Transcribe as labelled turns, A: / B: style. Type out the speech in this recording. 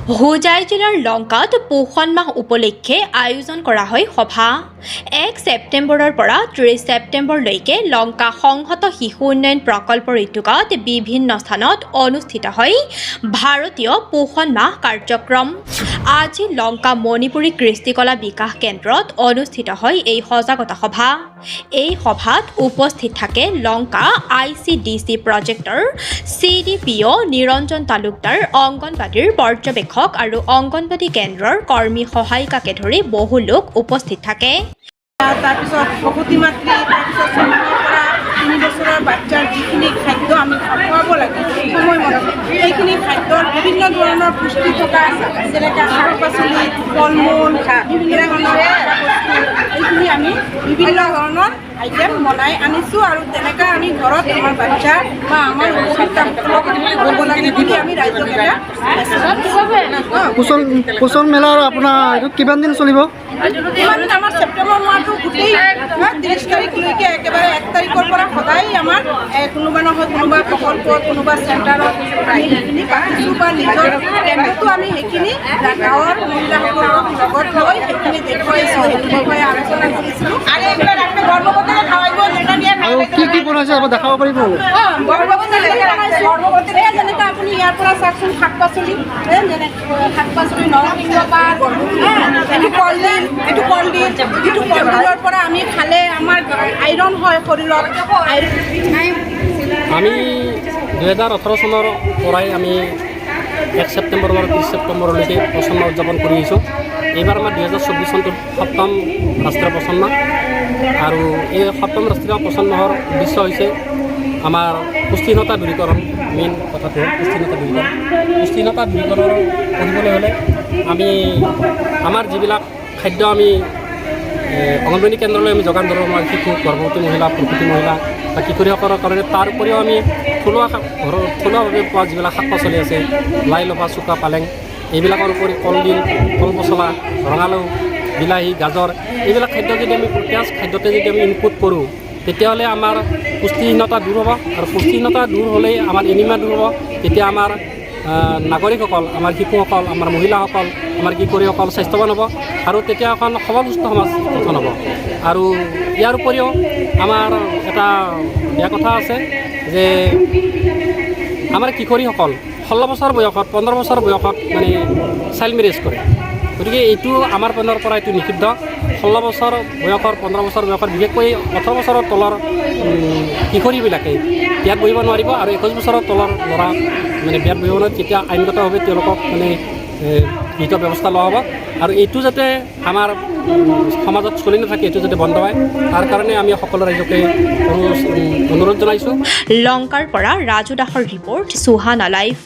A: হোজাই জিলাৰ লংকাত পোষণ মাহ উপলক্ষে আয়োজন কৰা হয় সভা। 1 ছেপ্টেম্বৰৰ পৰা 30 ছেপ্টেম্বৰলৈকে লংকা সংহত শিশু উন্নয়ন প্ৰকল্পৰ উদ্যোগত বিভিন্ন স্থানত অনুষ্ঠিত হয় ভাৰতীয় পোষণ মাহ কাৰ্যক্ৰম। আজি লংকা মণিপুৰী কৃষ্টিকলা বিকাশ কেন্দ্ৰত অনুষ্ঠিত হয় এই সজাগতা সভা। এই সভাত উপস্থিত থাকে লংকা ICDC প্ৰজেক্টৰ CDPO নিৰঞ্জন তালুকদাৰ, অংগনবাদীৰ পৰ্যবেক্ষক আৰু অংগনবাদী কেন্দ্ৰৰ কৰ্মী সহায়িকাকে ধৰি বহু লোক উপস্থিত থাকে।
B: তাৰপিছত প্ৰসূতি মাতৃ, তাৰপিছত জন্মৰ পৰা 3 বছৰৰ বাচ্চাৰ যিখিনি খাদ্য আমি খুৱাব লাগে সময়মতে, সেইখিনি খাদ্যৰ বিভিন্ন ধৰণৰ পুষ্টি থকা যেনেকৈ শাক পাচলি, ফল মূল, বিভিন্ন ধৰণৰ এইখিনি আমি বিভিন্ন ধৰণৰ আইটেম বনাই আনিছোঁ আৰু তেনেকৈ আমি ঘৰত আমাৰ বাচ্চা বা আমাৰ উপভোক্তাসকলক দিব লাগে বুলি আমি ৰাইজক এটা
C: পোষণ মেলা আপোনাৰ এইটো কিমান দিন চলিব?
B: আমাৰ ছেপ্টেম্বৰ মাহটো গোটেই 30 তাৰিখলৈকে একেবাৰে 1 তাৰিখৰ পৰা সদায় আমাৰ কোনোবা নহয় কোনোবা প্ৰকল্পত, কোনোবা চেণ্টাৰত সেইখিনি পাতিছোঁ বা নিজৰ কেন্দ্ৰতো আমি সেইখিনি গাঁৱৰ মহিলাসকলৰ লগত লৈ সেইখিনি দেখুৱাইছোঁ, সেইটো বিষয়ে আলোচনা কৰিছিলোঁ।
C: আৰু কি বনাইছে আকৌ দেখাব পাৰিব?
B: গৰ্ভৱতীৰে যেনেকৈ আপুনি ইয়াৰ পৰা চাওকচোন, শাক পাচলি নৰসিংহ পাত, এইটো কলডিল, যিটো কলডিলৰ পৰা আমি খালে আমাৰ আইৰণ হয় শৰীৰত।
D: আমি 2018 চনৰ পৰাই আমি 1 ছেপ্টেম্বৰৰ পৰা 30 ছেপ্টেম্বৰলৈকে পোষণ মাহ উদযাপন কৰি আহিছোঁ। এইবাৰ আমাৰ 2024 চনটোৰ 7ম ৰাষ্ট্ৰীয় পোষণ মাহ আৰু এই 7ম ৰাষ্ট্ৰীয় পোষণ মাহৰ উদ্দেশ্য হৈছে আমাৰ পুষ্টিহীনতা দূৰীকৰণ। মেইন কথাটো হ'ল পুষ্টিহীনতা দূৰীকৰণ কৰিবলৈ হ'লে আমি আমাৰ যিবিলাক খাদ্য আমি অংগনবাদী কেন্দ্ৰলৈ আমি যোগান ধৰোঁ, আমাৰ শিশু, গৰ্ভৱতী মহিলা, প্ৰসূতি মহিলা বা কিশোৰীসকলৰ কাৰণে, তাৰ উপৰিও আমি থলুৱাভাৱে পোৱা যিবিলাক শাক পাচলি আছে, লাই লফা, চুকা, পালেং, এইবিলাকৰ উপৰি কলডিল, কল পচলা, ৰঙালাও, বিলাহী, গাজৰ, এইবিলাক খাদ্য যদি আমি প্ৰত্যেক খাদ্যতে যদি আমি ইনপুট কৰোঁ তেতিয়াহ'লে আমাৰ পুষ্টিহীনতা দূৰ হ'ব আৰু পুষ্টিহীনতা দূৰ হ'লেই আমাৰ এনিমিয়া দূৰ হ'ব। তেতিয়া আমাৰ নাগৰিকসকল, আমাৰ শিশুসকল, আমাৰ মহিলাসকল, আমাৰ কিশোৰীসকল স্বাস্থ্যৱান হ'ব আৰু তেতিয়া এখন সবল সুস্থ সমাজ গঠন হ'ব। আৰু ইয়াৰ উপৰিও আমাৰ এটা বেয়া কথা আছে যে আমাৰ কিশোৰীসকল 16 বছৰ বয়সত, 15 বছৰ বয়সত মানে চাইল্ড মেৰেজ কৰে। গতিকে এইটো আমাৰ পিনৰ পৰা এইটো নিষিদ্ধ। 16 বছৰ বয়সৰ, 15 বছৰ বয়সৰ, বিশেষকৈ 18 বছৰৰ তলৰ কিশোৰীবিলাকে বিয়াত বহিব নোৱাৰিব আৰু 21 বছৰৰ তলৰ ল'ৰা মানে বিয়াত বহিব নোৱাৰে। তেতিয়া আইনগতভাৱে তেওঁলোকক মানে বিহিত ব্যৱস্থা লোৱা হ'ব আৰু এইটো যাতে আমাৰ সমাজত চলি নাথাকে, এইটো যাতে বন্ধ হয়, তাৰ কাৰণে আমি সকলো ৰাইজকে অনুৰোধ জনাইছোঁ।
A: লংকাৰ পৰা ৰাজু দাসৰ ৰিপৰ্ট, সুহানা লাইভ।